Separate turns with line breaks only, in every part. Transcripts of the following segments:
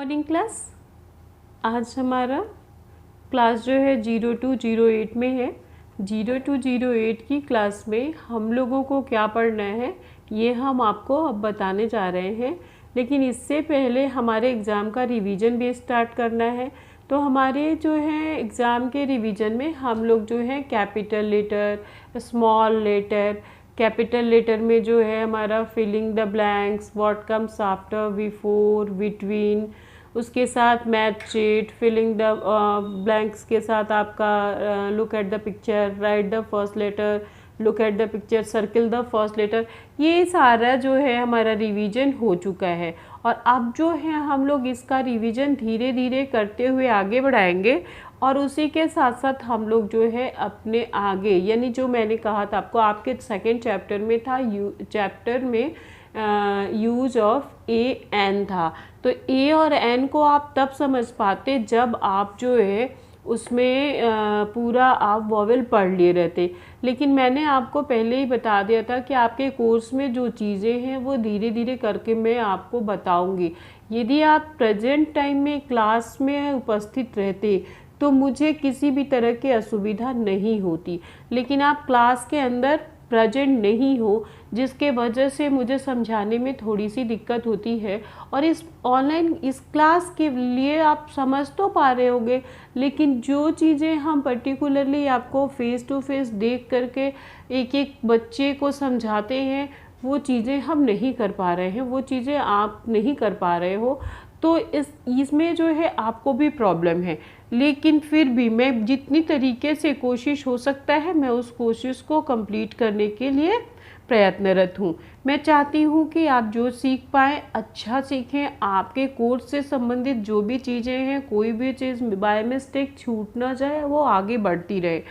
Morning class. आज हमारा class जो है 0208 में है। 0208 की क्लास में हम लोगों को क्या पढ़ना है ये हम आपको अब बताने जा रहे हैं, लेकिन इससे पहले हमारे एग्ज़ाम का रिवीजन भी स्टार्ट करना है। तो हमारे जो है एग्ज़ाम के रिवीजन में हम लोग जो है capital letter, small letter, capital letter में जो है हमारा filling the blanks, what comes after, before, between, उसके साथ match sheet, filling the blanks के साथ आपका look at the picture, write the first letter, look at the picture, circle the first letter. ये सारा जो है हमारा रिवीजन हो चुका है और अब जो है हम लोग इसका रिवीजन धीरे धीरे करते हुए आगे बढ़ाएंगे और उसी के साथ साथ हम लोग जो है अपने आगे, यानी जो मैंने कहा था आपको आपके सेकेंड चैप्टर में था, चैप्टर में यूज ऑफ ए एन था। तो ए और एन को आप तब समझ पाते जब आप जो है उसमें पूरा आप वॉवेल पढ़ लिए रहते, लेकिन मैंने आपको पहले ही बता दिया था कि आपके कोर्स में जो चीज़ें हैं वो धीरे धीरे करके मैं आपको बताऊंगी। यदि आप प्रेजेंट टाइम में क्लास में उपस्थित रहते तो मुझे किसी भी तरह की असुविधा नहीं होती, लेकिन आप क्लास के अंदर प्रेजेंट नहीं हो, जिसके वजह से मुझे समझाने में थोड़ी सी दिक्कत होती है। और इस ऑनलाइन इस क्लास के लिए आप समझ तो पा रहे होंगे, लेकिन जो चीज़ें हम पर्टिकुलरली आपको फेस टू फेस देख करके एक एक बच्चे को समझाते हैं वो चीज़ें हम नहीं कर पा रहे हैं, वो चीज़ें आप नहीं कर पा रहे हो, तो इसमें जो है आपको भी प्रॉब्लम है। लेकिन फिर भी मैं जितनी तरीके से कोशिश हो सकता है मैं उस कोशिश को कंप्लीट करने के लिए प्रयत्नरत हूँ। मैं चाहती हूँ कि आप जो सीख पाएँ अच्छा सीखें, आपके कोर्स से संबंधित जो भी चीज़ें हैं कोई भी चीज़ बाय मिस्टेक छूट ना जाए, वो आगे बढ़ती रहे।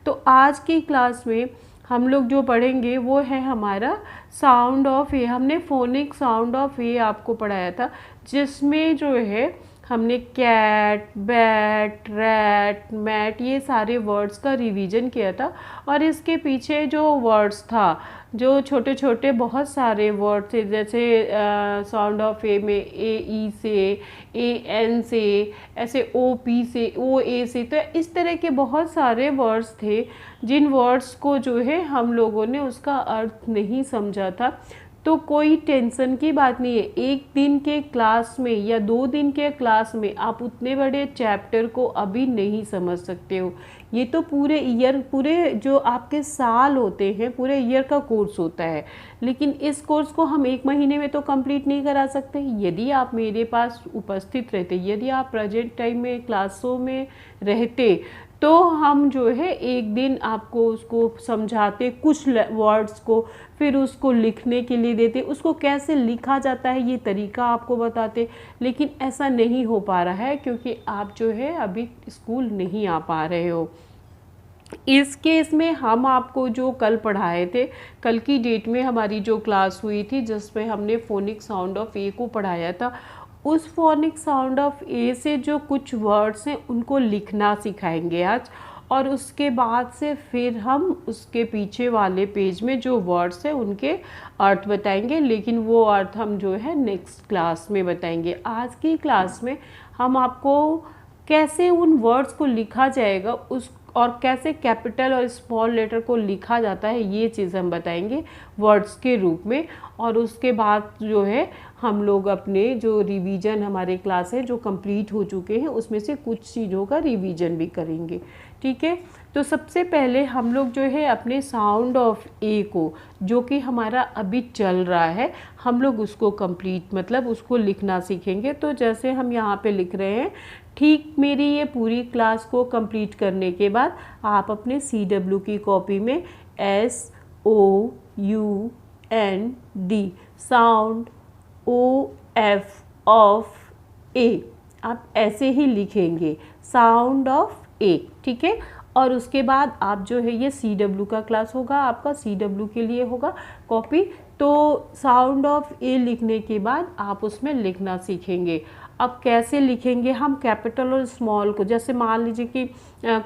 तो आज की क्लास में हम लोग जो पढ़ेंगे वो है हमारा साउंड ऑफ ए। हमने फोनिक साउंड ऑफ ए आपको पढ़ाया था, जिसमें जो है हमने कैट, बैट, रैट, मैट ये सारे वर्ड्स का रिवीजन किया था। और इसके पीछे जो वर्ड्स था, जो छोटे छोटे बहुत सारे वर्ड थे, जैसे साउंड ऑफ ए में ए ई से, ए एन से, ऐसे ओ पी से, ओ ए से, तो इस तरह के बहुत सारे वर्ड्स थे जिन वर्ड्स को जो है हम लोगों ने उसका अर्थ नहीं समझा था। तो कोई टेंशन की बात नहीं है, एक दिन के क्लास में या 2 दिन के क्लास में आप उतने बड़े चैप्टर को अभी नहीं समझ सकते हो। ये तो पूरे ईयर, पूरे जो आपके साल होते हैं, पूरे ईयर का कोर्स होता है, लेकिन इस कोर्स को हम 1 महीने में तो कंप्लीट नहीं करा सकते। यदि आप मेरे पास उपस्थित रहते, यदि आप प्रेजेंट टाइम में क्लासों में रहते, तो हम जो है एक दिन आपको उसको समझाते, कुछ वर्ड्स को, फिर उसको लिखने के लिए देते, उसको कैसे लिखा जाता है ये तरीका आपको बताते। लेकिन ऐसा नहीं हो पा रहा है क्योंकि आप जो है अभी स्कूल नहीं आ पा रहे हो। इस केस में हम आपको जो कल पढ़ाए थे, कल की डेट में हमारी जो क्लास हुई थी जिसमें हमने फोनिक साउंड ऑफ ए को पढ़ाया था, उस फोनिक साउंड ऑफ ए से जो कुछ वर्ड्स हैं उनको लिखना सिखाएंगे आज। और उसके बाद से फिर हम उसके पीछे वाले पेज में जो वर्ड्स हैं उनके अर्थ बताएंगे, लेकिन वो अर्थ हम जो है नेक्स्ट क्लास में बताएंगे। आज की क्लास में हम आपको कैसे उन वर्ड्स को लिखा जाएगा उस और कैसे कैपिटल और स्मॉल लेटर को लिखा जाता है ये चीज़ हम बताएंगे वर्ड्स के रूप में। और उसके बाद जो है हम लोग अपने जो रिवीजन हमारे क्लास है जो कंप्लीट हो चुके हैं उसमें से कुछ चीज़ों का रिवीजन भी करेंगे, ठीक है। तो सबसे पहले हम लोग जो है अपने साउंड ऑफ ए को, जो कि हमारा अभी चल रहा है, हम लोग उसको कंप्लीट मतलब उसको लिखना सीखेंगे। तो जैसे हम यहाँ पे लिख रहे हैं, ठीक मेरी ये पूरी क्लास को कंप्लीट करने के बाद आप अपने CW की कॉपी में SOUND साउंड OF ऑफ ए आप ऐसे ही लिखेंगे, साउंड ऑफ ए, ठीक है। और उसके बाद आप जो है ये CW का क्लास होगा, आपका CW के लिए होगा कॉपी। तो साउंड ऑफ ए लिखने के बाद आप उसमें लिखना सीखेंगे। अब कैसे लिखेंगे हम कैपिटल और स्मॉल को, जैसे मान लीजिए कि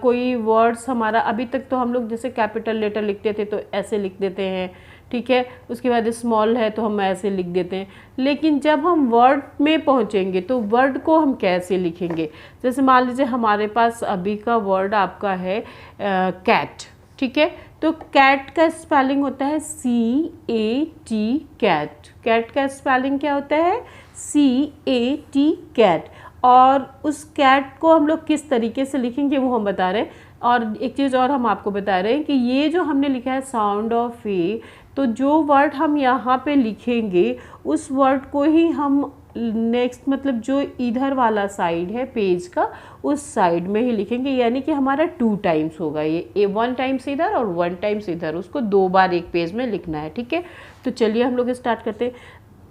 कोई वर्ड्स हमारा, अभी तक तो हम लोग जैसे कैपिटल लेटर लिखते थे तो ऐसे लिख देते हैं, ठीक है। उसके बाद स्मॉल है तो हम ऐसे लिख देते हैं। लेकिन जब हम वर्ड में पहुंचेंगे तो वर्ड को हम कैसे लिखेंगे? जैसे मान लीजिए हमारे पास अभी का वर्ड आपका है कैट, ठीक है। तो कैट का स्पेलिंग होता है CAT, कैट। कैट का स्पेलिंग क्या होता है? CAT, cat. और उस कैट को हम लोग किस तरीके से लिखेंगे वो हम बता रहे हैं। और एक चीज़ और हम आपको बता रहे हैं कि ये जो हमने लिखा है साउंड ऑफ ए, तो जो वर्ड हम यहाँ पे लिखेंगे उस वर्ड को ही हम नेक्स्ट मतलब जो इधर वाला साइड है पेज का उस साइड में ही लिखेंगे, यानी कि हमारा 2 टाइम्स होगा ये 1 टाइम्स इधर और 1 टाइम्स इधर, उसको 2 बार एक पेज में लिखना है, ठीक है। तो चलिए हम लोग स्टार्ट करते हैं।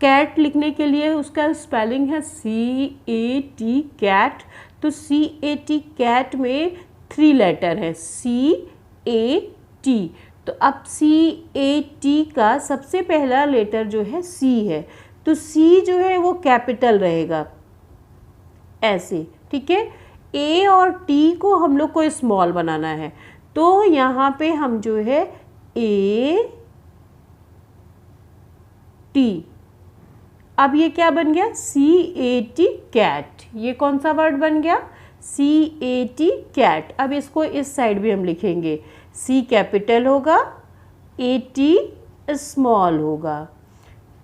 कैट लिखने के लिए उसका स्पेलिंग है CAT, कैट। तो CAT कैट में 3 लेटर है CAT। तो अब CAT का सबसे पहला लेटर जो है C है, तो C जो है वो कैपिटल रहेगा ऐसे, ठीक है। A और T को हम लोग को स्मॉल बनाना है, तो यहाँ पे हम जो है AT, अब ये क्या बन गया? CAT, cat. ये कौन सा वर्ड बन गया? CAT, cat. अब इसको इस साइड भी हम लिखेंगे, C कैपिटल होगा, AT स्मॉल होगा।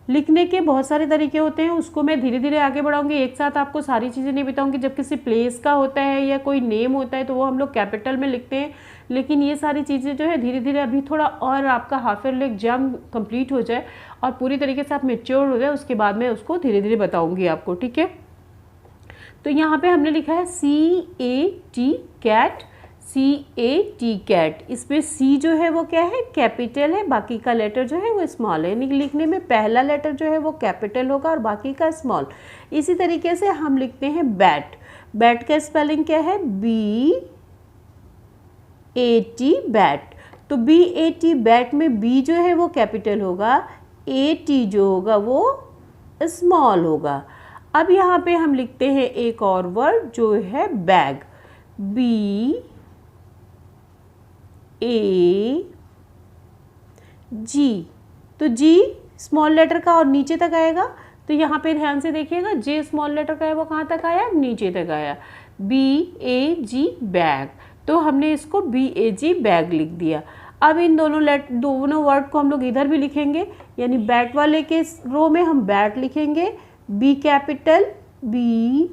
लिखने के बहुत सारे तरीके होते हैं, उसको मैं धीरे धीरे आगे बढ़ाऊंगी, एक साथ आपको सारी चीज़ें नहीं बताऊंगी। जब किसी प्लेस का होता है या कोई नेम होता है तो वो हम लोग कैपिटल में लिखते हैं, लेकिन ये सारी चीज़ें जो है धीरे धीरे अभी थोड़ा और आपका हाफ ईयरली एग्जाम कंप्लीट हो जाए और पूरी तरीके से आप मेच्योर हो जाए, उसके बाद मैं उसको धीरे धीरे बताऊँगी आपको, ठीक है। तो यहाँ पर हमने लिखा है CAT, कैट। CAT, cat. इसमें C जो है वो क्या है? कैपिटल है, बाकी का लेटर जो है वो स्मॉल है, यानी लिखने में पहला लेटर जो है वो कैपिटल होगा और बाकी का स्मॉल। इसी तरीके से हम लिखते हैं बैट। बैट का स्पेलिंग क्या है? BAT, bat. तो BAT, बैट में B जो है वो कैपिटल होगा, AT जो होगा वो स्मॉल होगा। अब यहाँ पे हम लिखते हैं एक और वर्ड जो है बैग, BAG। तो G स्मॉल लेटर का और नीचे तक आएगा, तो यहाँ पे ध्यान से देखिएगा, J स्मॉल लेटर का है वो कहाँ तक आया? नीचे तक आया। BAG, bag. तो हमने इसको BAG, बैग लिख दिया। अब इन दोनों वर्ड को हम लोग इधर भी लिखेंगे, यानी बैट वाले के रो में हम बैट लिखेंगे, B कैपिटल, BAT,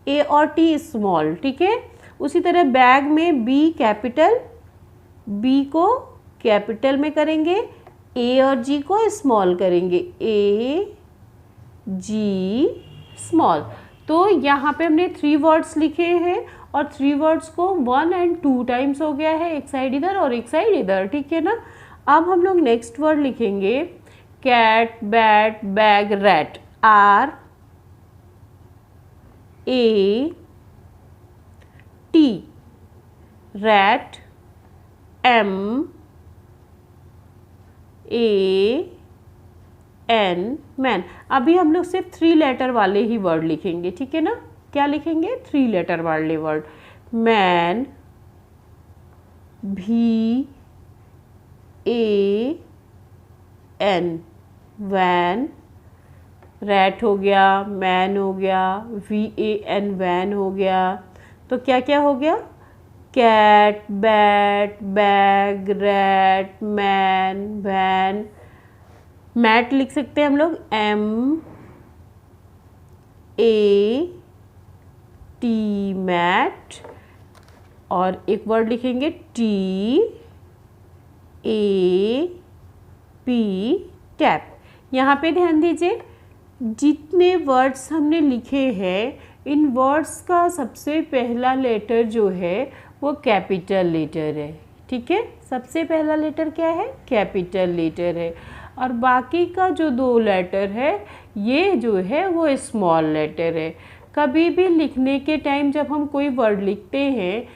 A और T स्मॉल, ठीक है। उसी तरह बैग में B कैपिटल, B को कैपिटल में करेंगे, A और G को स्मॉल करेंगे, AG स्मॉल। तो यहाँ पे हमने 3 वर्ड्स लिखे हैं और 3 वर्ड्स को 1 और 2 टाइम्स हो गया है, एक साइड इधर और एक साइड इधर, ठीक है ना। अब हम लोग नेक्स्ट वर्ड लिखेंगे cat, bat, bag, rat. RAT, rat, MAN, man. अभी हम लोग सिर्फ 3 लेटर वाले ही वर्ड लिखेंगे, ठीक है ना। क्या लिखेंगे? 3 लेटर वाले word, man, VAN, van. Rat हो गया, मैन हो गया, VAN, वैन हो गया। तो क्या क्या हो गया? Cat, bat, bag, rat, man, van. Mat लिख सकते हैं हम लोग, MAT, मैट। और एक वर्ड लिखेंगे TAP, टैप। यहाँ पे ध्यान दीजिए, जितने वर्ड्स हमने लिखे हैं इन वर्ड्स का सबसे पहला लेटर जो है वो कैपिटल लेटर है, ठीक है। सबसे पहला लेटर क्या है? कैपिटल लेटर है। और बाकी का जो 2 लेटर है ये जो है वो स्मॉल लेटर है। कभी भी लिखने के टाइम जब हम कोई वर्ड लिखते हैं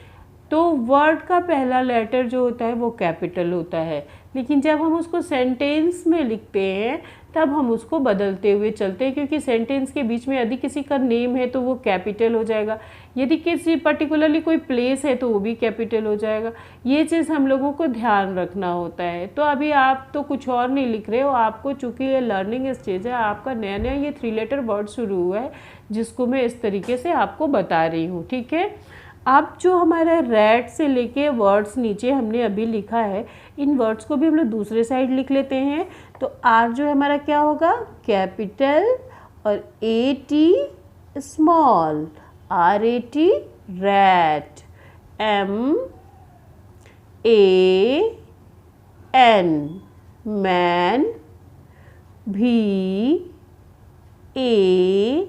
तो वर्ड का पहला लेटर जो होता है वो कैपिटल होता है, लेकिन जब हम उसको सेंटेंस में लिखते हैं तब हम उसको बदलते हुए चलते हैं, क्योंकि सेंटेंस के बीच में यदि किसी का नेम है तो वो कैपिटल हो जाएगा, यदि किसी पर्टिकुलरली कोई प्लेस है तो वो भी कैपिटल हो जाएगा। ये चीज़ हम लोगों को ध्यान रखना होता है। तो अभी आप तो कुछ और नहीं लिख रहे हो, आपको चूँकि ये लर्निंग स्टेज है, आपका नया नया ये 3 लेटर वर्ड शुरू हुआ है, जिसको मैं इस तरीके से आपको बता रही हूँ, ठीक है। अब जो हमारा रैट से लेके वर्ड्स नीचे हमने अभी लिखा है, इन वर्ड्स को भी हम लोग दूसरे साइड लिख लेते हैं। तो आर जो है हमारा क्या होगा, कैपिटल, और A T small, R A T rat, M A N man, V A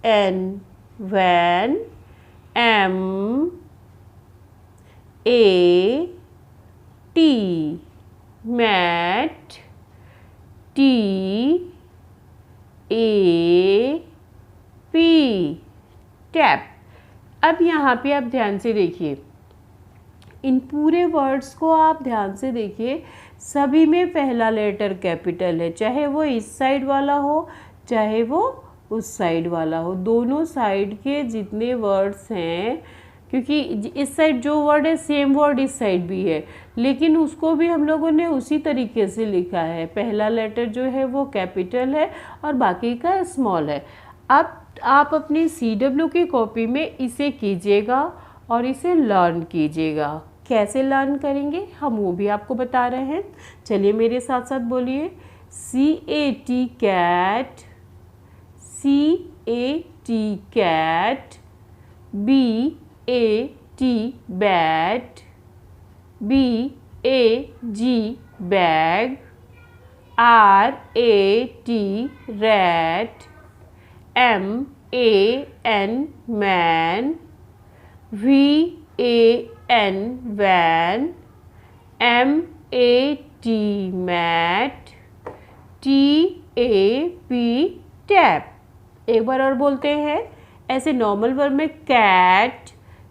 N van, M A T mat, T A P tap. अब यहाँ पे आप ध्यान से देखिए, इन पूरे वर्ड्स को आप ध्यान से देखिए, सभी में पहला लेटर कैपिटल है, चाहे वो इस साइड वाला हो चाहे वो उस साइड वाला हो। दोनों साइड के जितने वर्ड्स हैं, क्योंकि इस साइड जो वर्ड है सेम वर्ड इस साइड भी है, लेकिन उसको भी हम लोगों ने उसी तरीके से लिखा है। पहला लेटर जो है वो कैपिटल है और बाकी का स्मॉल है। अब आप अपनी CW की कॉपी में इसे कीजिएगा और इसे लर्न कीजिएगा। कैसे लर्न करेंगे हम वो भी आपको बता रहे हैं। चलिए मेरे साथ साथ बोलिए, CAT cat, CAT cat, BAT bat, BAG bag, RAT rat, MAN man, VAN van, MAT mat, TAP tap. एक बार और बोलते हैं, ऐसे नॉर्मल वर्ड में कैट,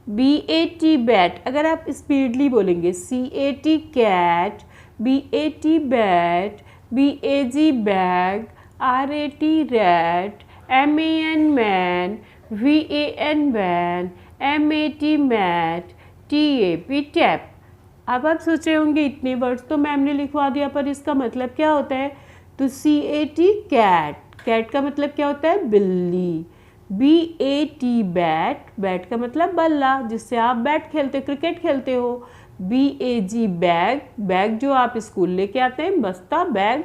BAT बैट, अगर आप स्पीडली बोलेंगे CAT cat, BAT bat, BAG bag, RAT rat, MAN man, VAN van, MAT mat, TAP tap. अब आप सोच रहे होंगे इतने वर्ड्स तो मैम ने लिखवा दिया, पर इसका मतलब क्या होता है? तो CAT कैट, कैट का मतलब क्या होता है? बिल्ली। BAT बैट, बैट का मतलब बल्ला, जिससे आप बैट खेलते, क्रिकेट खेलते हो। BAG बैग, बैग जो आप स्कूल लेके आते हैं, बस्ता, बैग।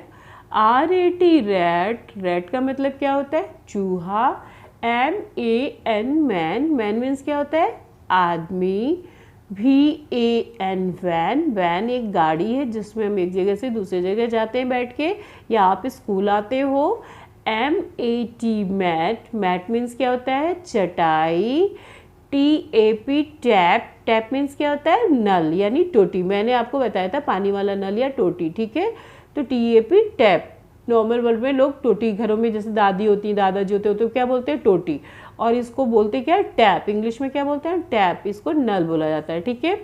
RAT रैट, रैट का मतलब क्या होता है? चूहा। MAN मैन, मैन मीन्स क्या होता है? आदमी। VAN वैन, वैन एक गाड़ी है जिसमें हम एक जगह से दूसरी जगह जाते हैं बैठ के, या आप स्कूल आते हो। MAT मैट, मैट मीन्स क्या होता है? चटाई। TAP टैप, टैप मीन्स क्या होता है? नल यानी टोटी। मैंने आपको बताया था पानी वाला नल या टोटी, ठीक है। तो TAP टैप, नॉर्मल वर्ड में लोग टोटी, घरों में जैसे दादी होती हैं, दादाजी होते हो तो क्या बोलते हैं? टोटी। और इसको बोलते क्या? टैप। इंग्लिश में क्या बोलते हैं? टैप। इसको नल बोला जाता है, ठीक है।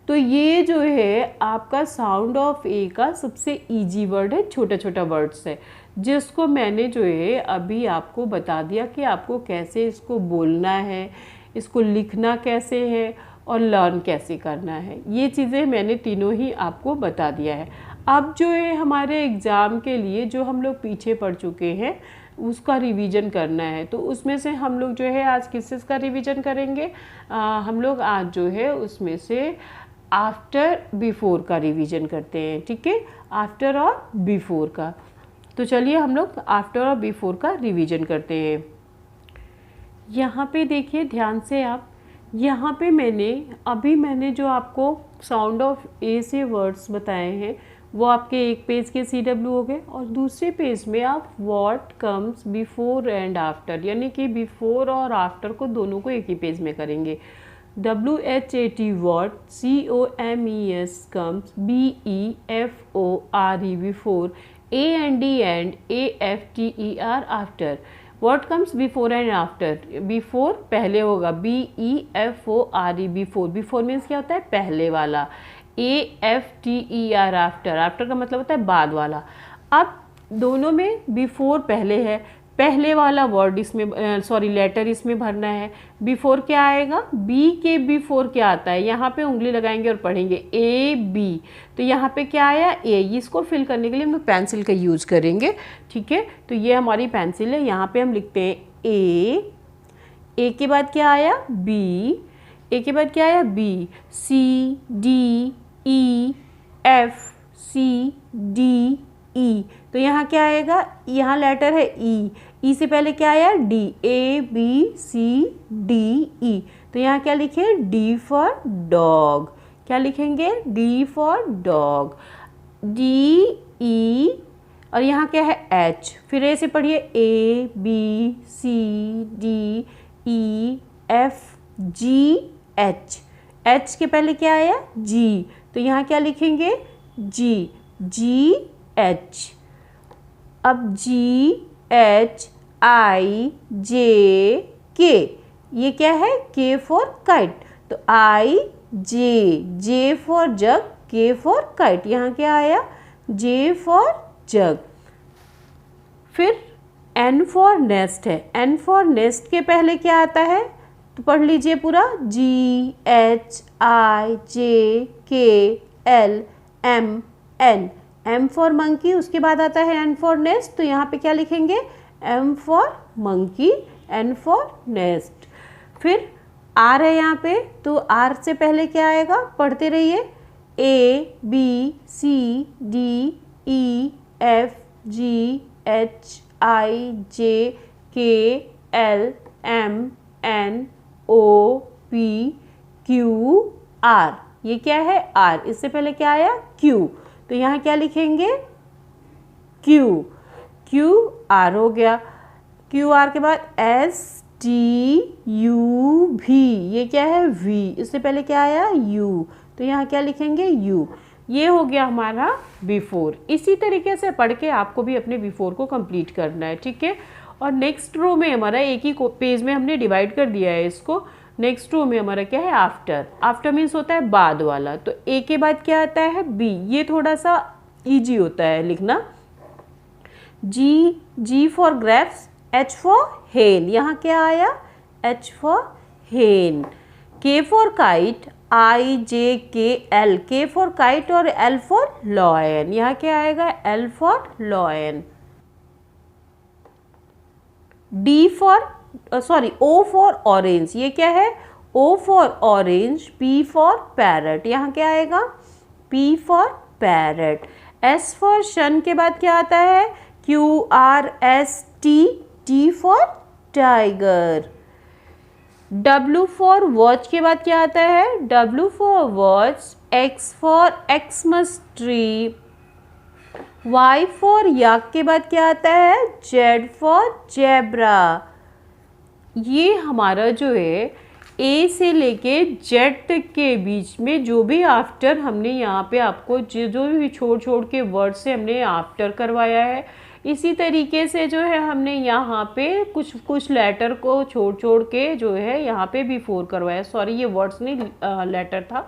तो ये जो है आपका साउंड ऑफ ए का सबसे इजी वर्ड है, छोटा छोटा वर्ड्स है, जिसको मैंने जो है अभी आपको बता दिया कि आपको कैसे इसको बोलना है, इसको लिखना कैसे है और लर्न कैसे करना है। ये चीज़ें मैंने तीनों ही आपको बता दिया है। अब जो है हमारे एग्ज़ाम के लिए जो हम लोग पीछे पड़ चुके हैं उसका रिवीजन करना है, तो उसमें से हम लोग जो है आज किस चीज़ का रिवीजन करेंगे? हम लोग आज जो है उसमें से आफ्टर बिफोर का रिवीजन करते हैं, ठीक है। आफ्टर और बिफोर का। तो चलिए हम लोग आफ्टर और बिफोर का रिवीजन करते हैं। यहाँ पे देखिए ध्यान से आप, यहाँ पे मैंने जो आपको साउंड ऑफ ए से वर्ड्स बताए हैं वो आपके एक पेज के CW हो गए, और दूसरे पेज में आप what comes before and after, यानी कि बिफोर और आफ्टर को दोनों को एक ही पेज में करेंगे। WHAT what, COMES comes, BEFORE before, AND and AFTER after। What comes before and after? Before पहले होगा, BEFORE before, before means क्या होता है? पहले वाला। AFTER, after. आफ्टर का मतलब होता है बाद वाला। अब दोनों में बिफोर पहले है, पहले वाला वर्ड इसमें लेटर इसमें भरना है। बिफोर क्या आएगा, बी के बिफोर क्या आता है, यहाँ पे उंगली लगाएंगे और पढ़ेंगे AB। तो यहाँ पे क्या आया, ए। इसको फिल करने के लिए हम पेंसिल का यूज करेंगे, ठीक है। तो ये हमारी पेंसिल है, यहाँ पे हम लिखते हैं ए के बाद क्या आया बी, ए के बाद क्या आया बी, CDEF, CDE। तो यहाँ क्या आएगा, यहाँ लेटर है ई से पहले क्या आया D, ABCDE। तो यहाँ क्या लिखे, D फॉर डॉग। क्या लिखेंगे, D फॉर डॉग, DE। और यहाँ क्या है H, फिर ए से पढ़िए ABCDEFGH। H के पहले क्या आया G, तो यहाँ क्या लिखेंगे GH। अब GHIJK, ये क्या है K फॉर काइट। तो J for jug, K for kite. यहाँ क्या आया J फॉर जग। फिर N फॉर नेस्ट है, N फॉर नेस्ट के पहले क्या आता है, तो पढ़ लीजिए पूरा GHIJKLMN। M फॉर मंकी, उसके बाद आता है N फॉर नेस्ट। तो यहाँ पे क्या लिखेंगे, M for monkey, N for nest. फिर R है यहाँ पे, तो R से पहले क्या आएगा, पढ़ते रहिए ABCDEFGHIJKLMNOPQR। ये क्या है R, इससे पहले क्या आया Q। तो यहाँ क्या लिखेंगे QR हो गया। QR के बाद STUV, ये क्या है V, इससे पहले क्या आया U। तो यहाँ क्या लिखेंगे U। ये हो गया हमारा बिफोर। इसी तरीके से पढ़ के आपको भी अपने बिफोर को कंप्लीट करना है, ठीक है। और नेक्स्ट रो में हमारा एक ही पेज में हमने डिवाइड कर दिया है इसको। नेक्स्ट रो में हमारा क्या है आफ्टर। आफ्टर मीन्स होता है बाद वाला। तो ए के बाद क्या आता है बी, ये थोड़ा सा इजी होता है लिखना। G for grapes, H for hen, यहाँ क्या आया H for hen. K for kite, IJKL, K for kite और L फॉर लॉयन, यहाँ क्या आएगा L for lion. O for orange, ये क्या है O for orange. P for parrot, यहाँ क्या आएगा P for parrot. S for sun के बाद क्या आता है QRST, T for tiger. W for watch के बाद क्या आता है W for watch. X for Xmas tree. Y for याक के बाद क्या आता है Z फॉर जेब्रा। ये हमारा जो है A से लेके Z तक के बीच में जो भी आफ्टर हमने यहाँ पे आपको जो भी छोड़ के वर्ड से हमने आफ्टर करवाया है, इसी तरीके से जो है हमने यहाँ पे कुछ लेटर को छोड़ के जो है यहाँ पे बिफोर करवाया। सॉरी, ये वर्ड्स नहीं लेटर था।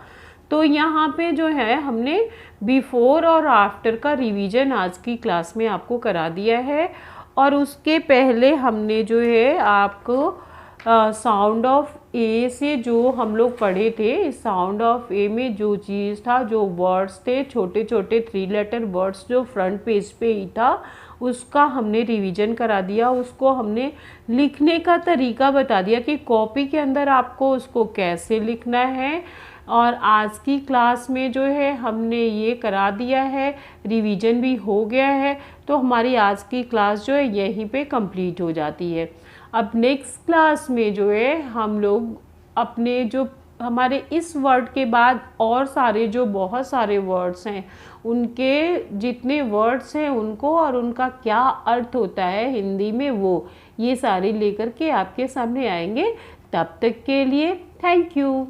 तो यहाँ पे जो है हमने बिफोर और आफ्टर का रिवीजन आज की क्लास में आपको करा दिया है। और उसके पहले हमने जो है आपको साउंड ऑफ ए से जो हम लोग पढ़े थे, साउंड ऑफ ए में जो चीज़ था, जो वर्ड्स थे, छोटे छोटे 3 लेटर वर्ड्स जो फ्रंट पेज पे ही था, उसका हमने रिवीजन करा दिया। उसको हमने लिखने का तरीका बता दिया कि कॉपी के अंदर आपको उसको कैसे लिखना है। और आज की क्लास में जो है हमने ये करा दिया है, रिवीजन भी हो गया है। तो हमारी आज की क्लास जो है यहीं पे कंप्लीट हो जाती है। अब नेक्स्ट क्लास में जो है हम लोग अपने जो हमारे इस वर्ड के बाद और सारे जो बहुत सारे वर्ड्स हैं, उनके जितने वर्ड्स हैं उनको और उनका क्या अर्थ होता है हिंदी में, वो ये सारे लेकर के आपके सामने आएंगे। तब तक के लिए थैंक यू।